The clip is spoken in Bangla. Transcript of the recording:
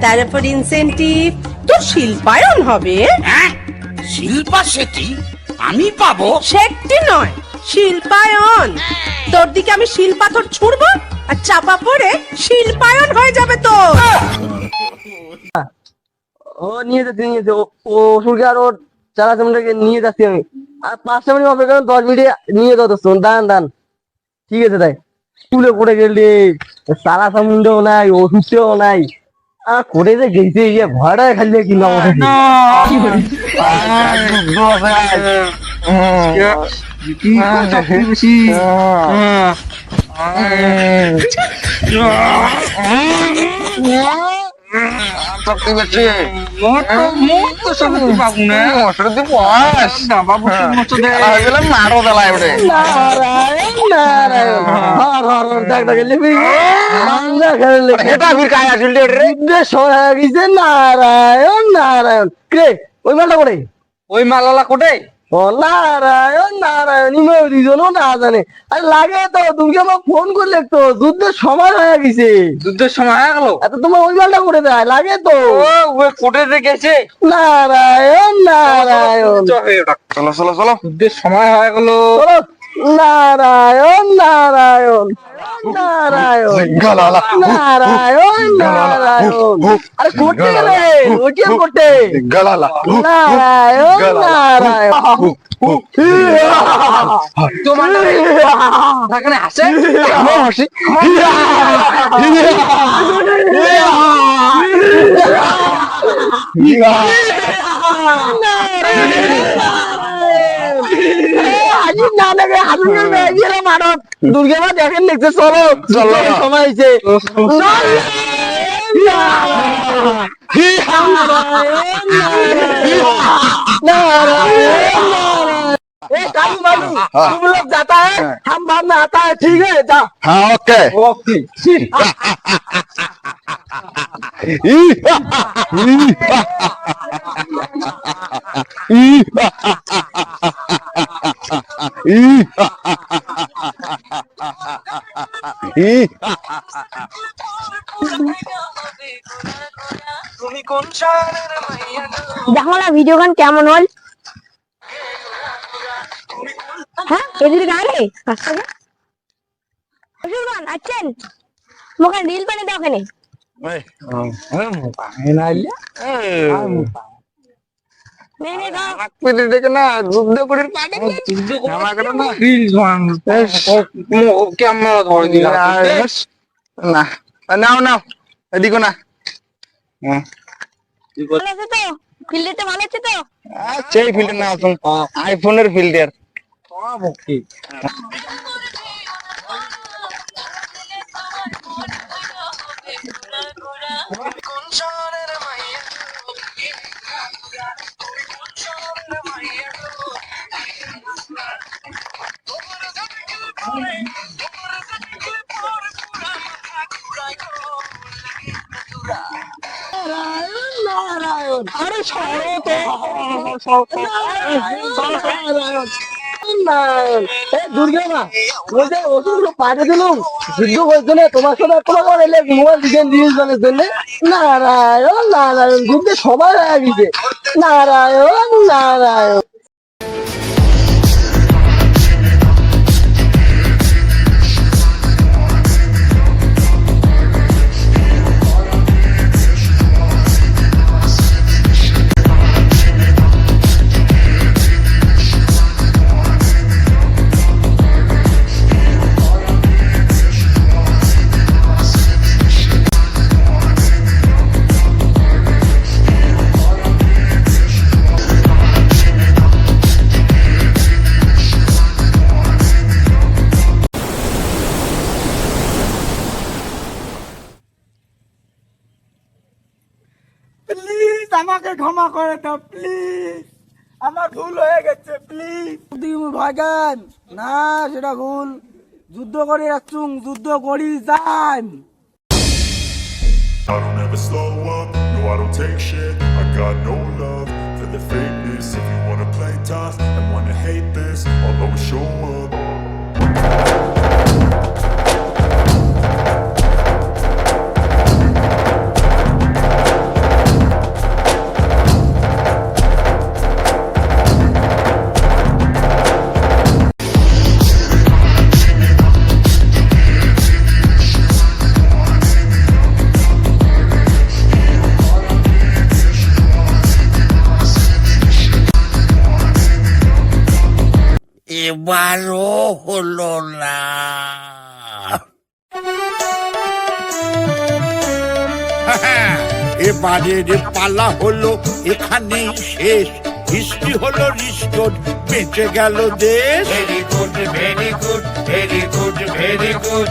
তারপর ইনসেনটিভ, তোর শিল্পায়ন হবে। হ্যাঁ, শিল্পা শেঠি আমি পাবো? সেটি নয়, শিল্পায়ন। তোর দিকে আমি শিল পাথর ছুড়বো আর চাপা পড়ে শিল্পায়ন হয়ে যাবে তোর। ও নিয়ে যাচ্ছে ও ওষুধকে আর ওর চালাচামটাকে নিয়ে যাচ্ছি আমি। আর 5টা মিনিট অপেক্ষা করেন, 10 মিনিটে নিয়ে যাচ্ছ। দান ঠিক আছে তাই। স্কুলে পড়ে গেলে চালাচামুন্ডও নাই, ওষুধটাও নাই। আর করে যে গেছে ইয়ে ভয়টা খাইলে কি না শক্তি বেশি শক্তি পাবো না ওষুধ পাস বাবু হয়ে গেলাম মারো বেলায় ওঠে নারায়ণ নারায়ণ হর হর হর দেখ গেলে এটা ফির কায় আসল রে সময় হয়ে গেছে। নারায়ণ নারায়ণ কে ওই মালটা করে ওই মালালা কোটে ও নারায়ণ নারায়ণ ইমেও দুজনও না জানে। আরে লাগে তো, তুমি আমাকে ফোন করলে তো যুদ্ধের সময় হয়ে গেছে। যুদ্ধের সময় হয়ে গেল এত তোমার ওই মালটা করে দেয় লাগে তো। ওই কোটে গেছে নারায়ণ নারায়ণ চলো চলো চলো যুদ্ধের সময় হয়ে গেল চলো। নারায়ণ নারায়ণ নারায়ণ নারায়ণ নারায়ণ। আরে করতে গেলে ওইটা করতে নারায়ণ নারায়ণ। তোমার এখানে হাসে হাসি দুর্গা মা দেখেন দেখছে। চলো চলো সময় হয়েছে। कालू मालू तुम लोग जाता है, हम बाद में आता है, ठीक है जा। हाँ ओके ओके দেখো না ভিডিও গান কেমন হল। হ্যাঁ এদিকে গানে আছেন মোখানে রিল বানিয়ে দাও ওখানে। না যুদ্ধ করে ক্যামেরা ধরে দিলাম না নাও নাও এদিকে না ভালো আছে তো? ফিল্ডটা ভালো আছে তো? সেই ফিল্টার না আইফোনের ফিল্টার नारायण अरे দুর্গা মা ওই যে ওষুধগুলো পাঠিয়ে দিলাম যুদ্ধ করছে না তোমার সাথে কোনো এলে মোবাইল দিকে নিউজ জানার জন্য। নারায়ণ নারায়ণ যুদ্ধের সময় হয়ে গেছে। নারায়ণ নারায়ণ প্লিজ আমাকে ক্ষমা করে দাও, প্লিজ আমার ভুল হয়ে গেছে, প্লিজ। ভাগান না সেটা ভুল, যুদ্ধ করে আসছুন, যুদ্ধ করি যান। I don't ever slow up, no I don't take shit. I got no love for the fakeness. If you wanna play tough and wanna hate this, I'll always show up. এবারও হলো না। এবারের পালা হলো এখানেই শেষ, হিস্ট্রি হলো রিস্টোর, বেঁচে গেল দেশ। Very good, very good, very good, very good.